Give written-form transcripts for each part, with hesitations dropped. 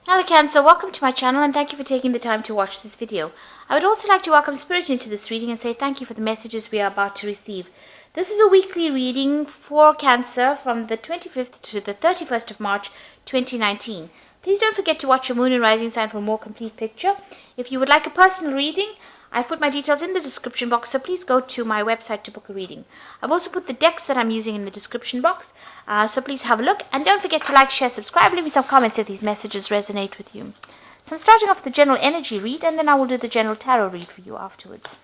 Hello Cancer, welcome to my channel and thank you for taking the time to watch this video. I would also like to welcome Spirit into this reading and say thank you for the messages we are about to receive. This is a weekly reading for Cancer from the 25th to the 31st of March 2019. Please don't forget to watch your moon and rising sign for a more complete picture. If you would like a personal reading, I've put my details in the description box, so please go to my website to book a reading. I've also put the decks that I'm using in the description box, so please have a look. And don't forget to like, share, subscribe, leave me some comments if these messages resonate with you. So I'm starting off with the general energy read, and then I will do the general tarot read for you afterwards.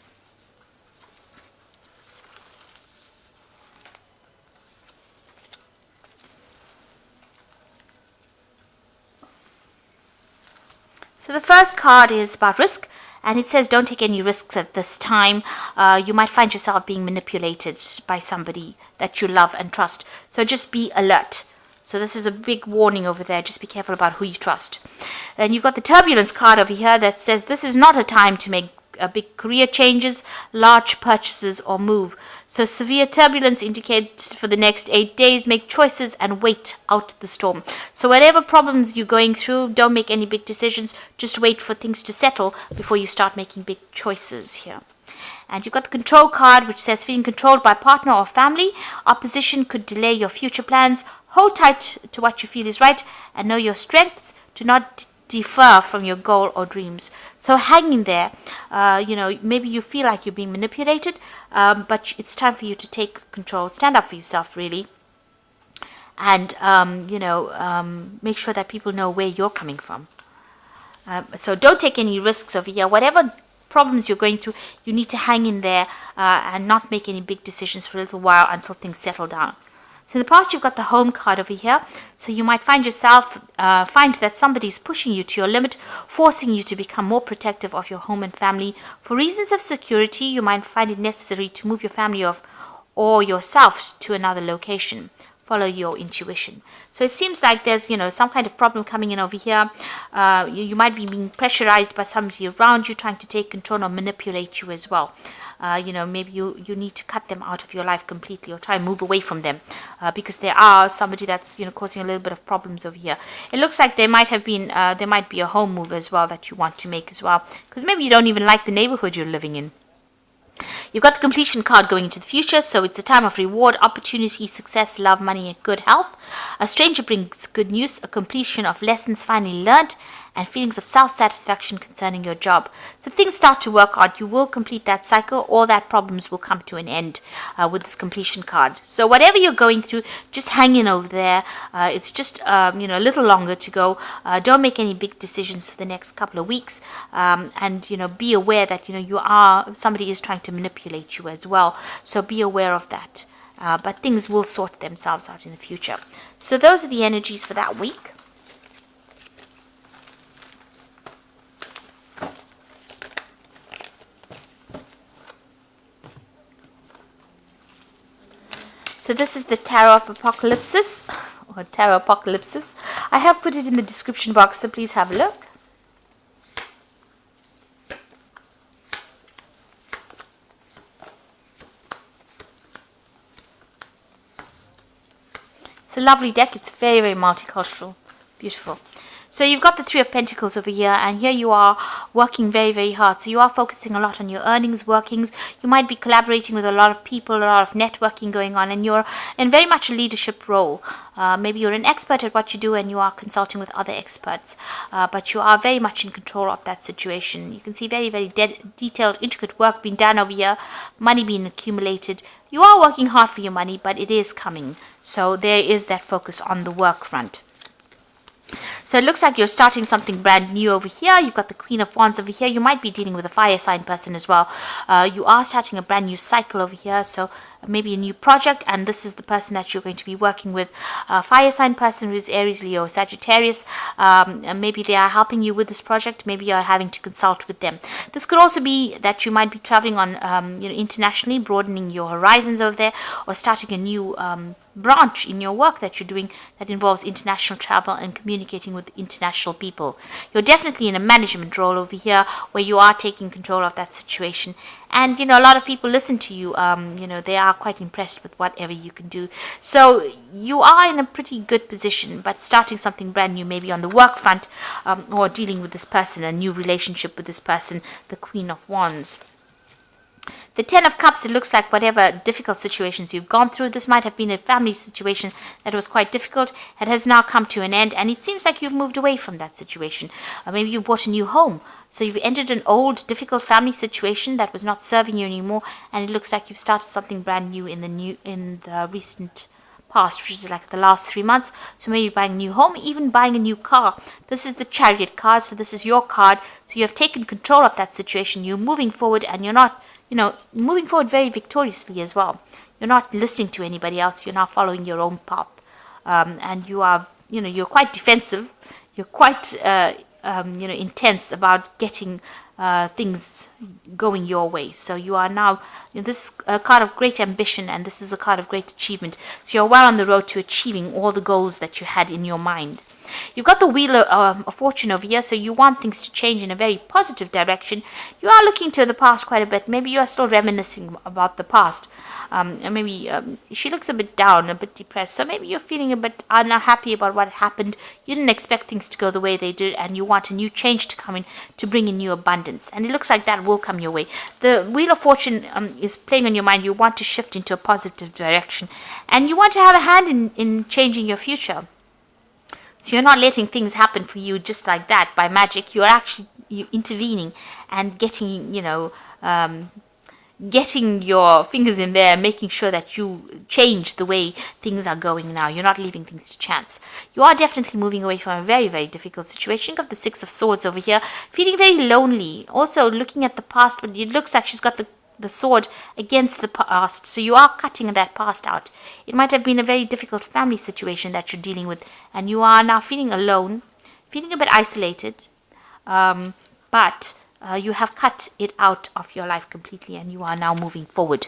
So the first card is about risk. And it says don't take any risks at this time. You might find yourself being manipulated by somebody that you love and trust. So just be alert. So this is a big warning over there. Just be careful about who you trust. And you've got the turbulence card over here that says this is not a time to make big career changes, large purchases, or move. So severe turbulence indicates for the next 8 days, make choices and wait out the storm. So whatever problems you're going through, don't make any big decisions. Just wait for things to settle before you start making big choices here. And you've got the control card, which says feeling controlled by partner or family. Opposition could delay your future plans. Hold tight to what you feel is right and know your strengths. Do not defer from your goal or dreams. So hang in there. Maybe you feel like you're being manipulated, but it's time for you to take control. Stand up for yourself, really. And, make sure that people know where you're coming from. So don't take any risks over here. Whatever problems you're going through, you need to hang in there and not make any big decisions for a little while until things settle down. So in the past, you've got the home card over here. So you might find that somebody's pushing you to your limit, forcing you to become more protective of your home and family. For reasons of security, you might find it necessary to move your family or yourself to another location. Follow your intuition. So it seems like there's, some kind of problem coming in over here. You might be being pressurized by somebody around you trying to take control or manipulate you as well. Maybe you need to cut them out of your life completely or try and move away from them because there are somebody that's, causing a little bit of problems over here. It looks like there might be a home move as well that you want to make as well, because maybe you don't even like the neighborhood you're living in. You've got the completion card going into the future, so it's a time of reward, opportunity, success, love, money, and good health. A stranger brings good news, a completion of lessons finally learned, and feelings of self-satisfaction concerning your job. So things start to work out. You will complete that cycle. All that problems will come to an end with this completion card. So whatever you're going through, just hang in over there. It's just a little longer to go. Don't make any big decisions for the next couple of weeks, and be aware that somebody is trying to manipulate you as well. So be aware of that. But things will sort themselves out in the future. So those are the energies for that week. So this is the Tarot of Apokalypsis, or Tarot Apokalypsis. I have put it in the description box, so please have a look. It's a lovely deck. It's very, very multicultural. Beautiful. So you've got the Three of Pentacles over here, and here you are working very, very hard. So you are focusing a lot on your earnings, workings. You might be collaborating with a lot of people, a lot of networking going on, and you're in very much a leadership role. Maybe you're an expert at what you do and you are consulting with other experts, but you are very much in control of that situation. You can see very, very detailed, intricate work being done over here, money being accumulated. You are working hard for your money, but it is coming. So there is that focus on the work front. So it looks like you're starting something brand new over here. You've got the Queen of Wands over here. You might be dealing with a fire sign person as well. You are starting a brand new cycle over here. So maybe a new project, and this is the person that you're going to be working with. A fire sign person who is Aries, Leo, Sagittarius. And maybe they are helping you with this project. Maybe you're having to consult with them. This could also be that you might be traveling on, internationally, broadening your horizons over there, or starting a new branch in your work that you're doing that involves international travel and communicating with international people. You're definitely in a management role over here where you are taking control of that situation, And, a lot of people listen to you. They are quite impressed with whatever you can do. So you are in a pretty good position, but starting something brand new, maybe on the work front, or dealing with this person, a new relationship with this person, the Queen of Wands. The Ten of Cups, it looks like whatever difficult situations you've gone through, this might have been a family situation that was quite difficult. It has now come to an end, and it seems like you've moved away from that situation. Or maybe you bought a new home. So you've entered an old, difficult family situation that was not serving you anymore, and it looks like you've started something brand new in the recent past, which is like the last 3 months. So maybe buying a new home, even buying a new car. This is the Chariot card, so this is your card. So you have taken control of that situation. You're moving forward, and you're not moving forward very victoriously as well. You're not listening to anybody else. You're now following your own path. And you are, you're quite defensive. You're quite, intense about getting things going your way. So you are now, this is a card of great ambition, and this is a card of great achievement. So you're well on the road to achieving all the goals that you had in your mind. You've got the Wheel of Fortune over here, so you want things to change in a very positive direction. You are looking to the past quite a bit. Maybe you are still reminiscing about the past. And maybe she looks a bit down, a bit depressed. So maybe you're feeling a bit unhappy about what happened. You didn't expect things to go the way they did, and you want a new change to come in to bring in new abundance. And it looks like that will come your way. The Wheel of Fortune is playing on your mind. You want to shift into a positive direction, and you want to have a hand in changing your future. So you're not letting things happen for you just like that by magic. You're actually intervening and getting your fingers in there, making sure that you change the way things are going now. You're not leaving things to chance. You are definitely moving away from a very, very difficult situation. You've got the Six of Swords over here, feeling very lonely. Also looking at the past, but it looks like she's got the sword against the past. So you are cutting that past out. It might have been a very difficult family situation that you're dealing with, and you are now feeling alone, feeling a bit isolated, but you have cut it out of your life completely, and you are now moving forward.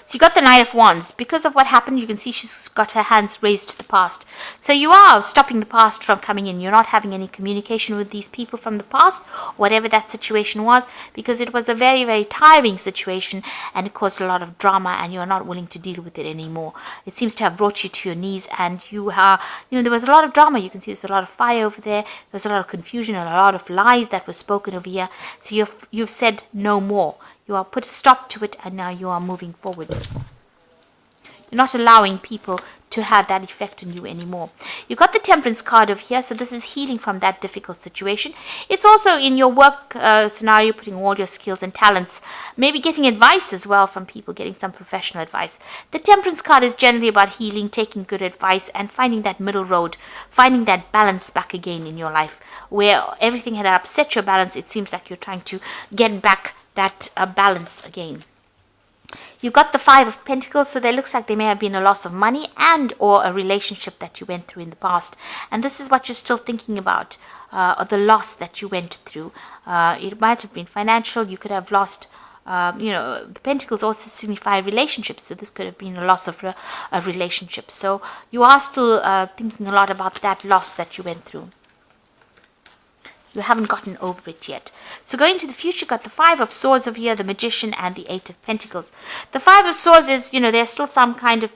So you got the Knight of Wands. Because of what happened, you can see she's got her hands raised to the past. So you are stopping the past from coming in. You're not having any communication with these people from the past, whatever that situation was, because it was a very, very tiring situation, and it caused a lot of drama, and you're not willing to deal with it anymore. It seems to have brought you to your knees, and you are, there was a lot of drama. You can see there's a lot of fire over there. There's a lot of confusion and a lot of lies that were spoken over here. So you've said no more. You are put a stop to it, and now you are moving forward. You're not allowing people to have that effect on you anymore. You got the Temperance card over here, so this is healing from that difficult situation. It's also in your work scenario, putting all your skills and talents, maybe getting advice as well from people, getting some professional advice. The Temperance card is generally about healing, taking good advice, and finding that middle road, finding that balance back again in your life. Where everything had upset your balance, it seems like you're trying to get back that balance again. You've got the Five of Pentacles, so there looks like there may have been a loss of money and or a relationship that you went through in the past. And this is what you're still thinking about, or the loss that you went through. It might have been financial. You could have lost, the Pentacles also signify relationships, so this could have been a loss of a relationship. So you are still thinking a lot about that loss that you went through. You haven't gotten over it yet. So going to the future, got the Five of Swords over here, the Magician, and the Eight of Pentacles. The Five of Swords is, there's still some kind of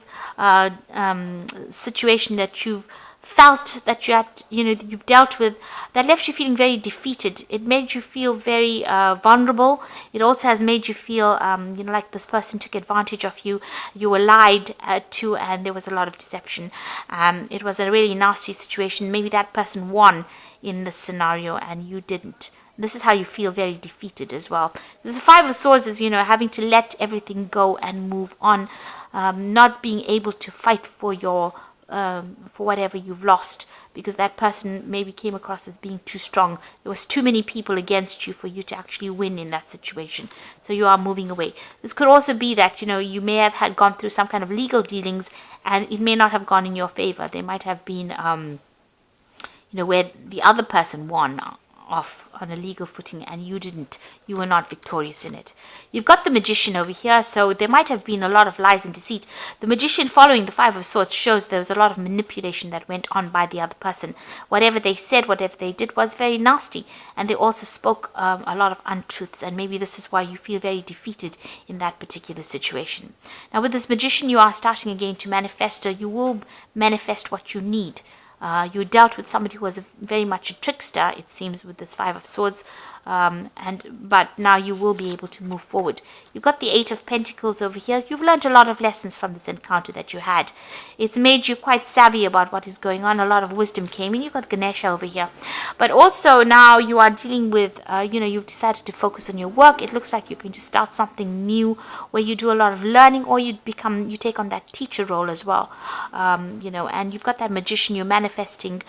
situation that you've felt that you've dealt with that left you feeling very defeated. It made you feel very vulnerable. It also has made you feel, like this person took advantage of you. You were lied to, and there was a lot of deception. It was a really nasty situation. Maybe that person won in this scenario and you didn't. This is how you feel very defeated as well. The Five of Swords is, having to let everything go and move on, not being able to fight for your for whatever you've lost, because that person maybe came across as being too strong. There was too many people against you for you to actually win in that situation. So you are moving away. This could also be that, you may have gone through some kind of legal dealings and it may not have gone in your favor. There might have been where the other person won off on a legal footing, and you didn't. You were not victorious in it. You've got the Magician over here, so there might have been a lot of lies and deceit. The Magician, following the Five of Swords, shows there was a lot of manipulation that went on by the other person. Whatever they said, whatever they did was very nasty, and they also spoke a lot of untruths, and maybe this is why you feel very defeated in that particular situation. Now, with this Magician, you are starting again to manifest, or you will manifest what you need. You dealt with somebody who was very much a trickster, it seems, with this Five of Swords, but now you will be able to move forward. You've got the Eight of Pentacles over here. You've learned a lot of lessons from this encounter that you had. It's made you quite savvy about what is going on. A lot of wisdom came in. You've got Ganesha over here. But also now you are dealing with, you've decided to focus on your work. It looks like you're going to start something new where you do a lot of learning, or you take on that teacher role as well. And you've got that Magician. You're manifesting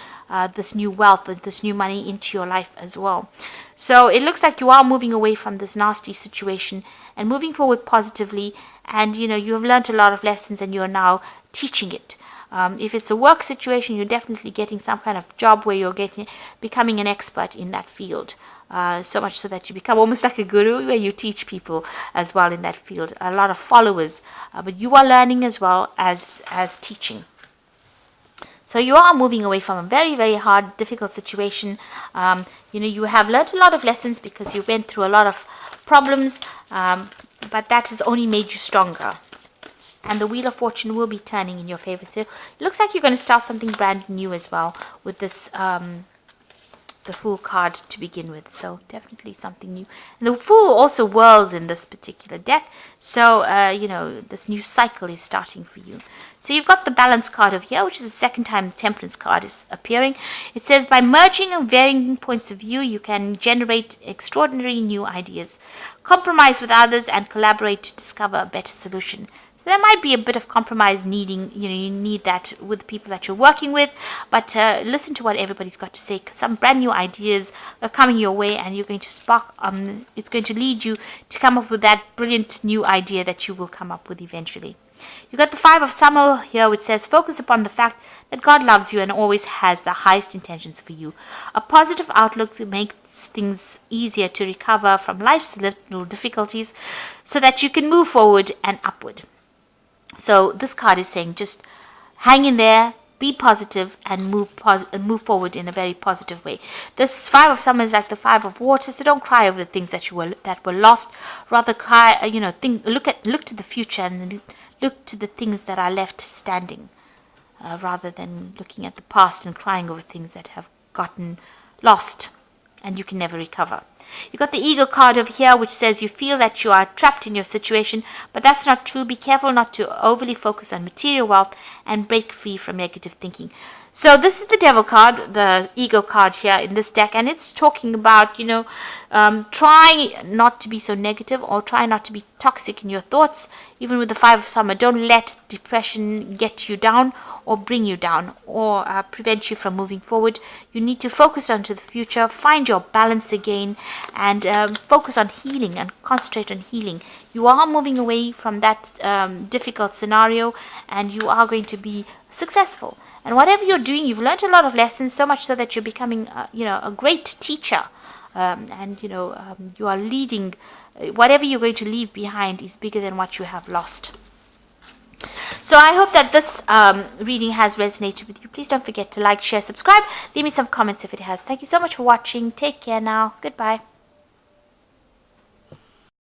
this new wealth, this new money into your life as well. So it looks like you are moving away from this nasty situation and moving forward positively. And, you have learned a lot of lessons, and you're now teaching it. If it's a work situation, you're definitely getting some kind of job where you're becoming an expert in that field. So much so that you become almost like a guru, where you teach people as well in that field. A lot of followers. But you are learning as well as teaching. So you are moving away from a very, very hard, difficult situation. You have learned a lot of lessons because you went through a lot of problems, but that has only made you stronger. And the Wheel of Fortune will be turning in your favor. So it looks like you're going to start something brand new as well with this, the Fool card to begin with. So definitely something new. And the Fool also whirls in this particular deck. So, this new cycle is starting for you. So you've got the Balance card over here, which is the second time the Temperance card is appearing. It says, by merging varying points of view, you can generate extraordinary new ideas. Compromise with others and collaborate to discover a better solution. So there might be a bit of compromise needing, you need that with the people that you're working with, but listen to what everybody's got to say, because some brand new ideas are coming your way, and you're going to spark, it's going to lead you to come up with that brilliant new idea that you will come up with eventually. You've got the Five of Summer here, which says, focus upon the fact that God loves you and always has the highest intentions for you. A positive outlook makes things easier to recover from life's little difficulties so that you can move forward and upward. So this card is saying just hang in there, be positive, and move forward in a very positive way. This Five of Summer is like the Five of Water, so don't cry over the things that were lost. Rather cry, look to the future and look to the things that are left standing, rather than looking at the past and crying over things that have gotten lost and you can never recover. You got the Eagle card over here, which says you feel that you are trapped in your situation, but that's not true. Be careful not to overly focus on material wealth and break free from negative thinking. So this is the Devil card, the Eagle card here in this deck, and it's talking about, try not to be so negative, or try not to be toxic in your thoughts. Even with the Five of Summer, don't let depression get you down or bring you down or prevent you from moving forward. You need to focus onto the future, find your balance again, and focus on healing and concentrate on healing. You are moving away from that difficult scenario, and you are going to be successful. And whatever you're doing, you've learned a lot of lessons, so much so that you're becoming, a great teacher. You are leading. Whatever you're going to leave behind is bigger than what you have lost. So I hope that this reading has resonated with you. Please don't forget to like, share, subscribe. Leave me some comments if it has. Thank you so much for watching. Take care now. Goodbye.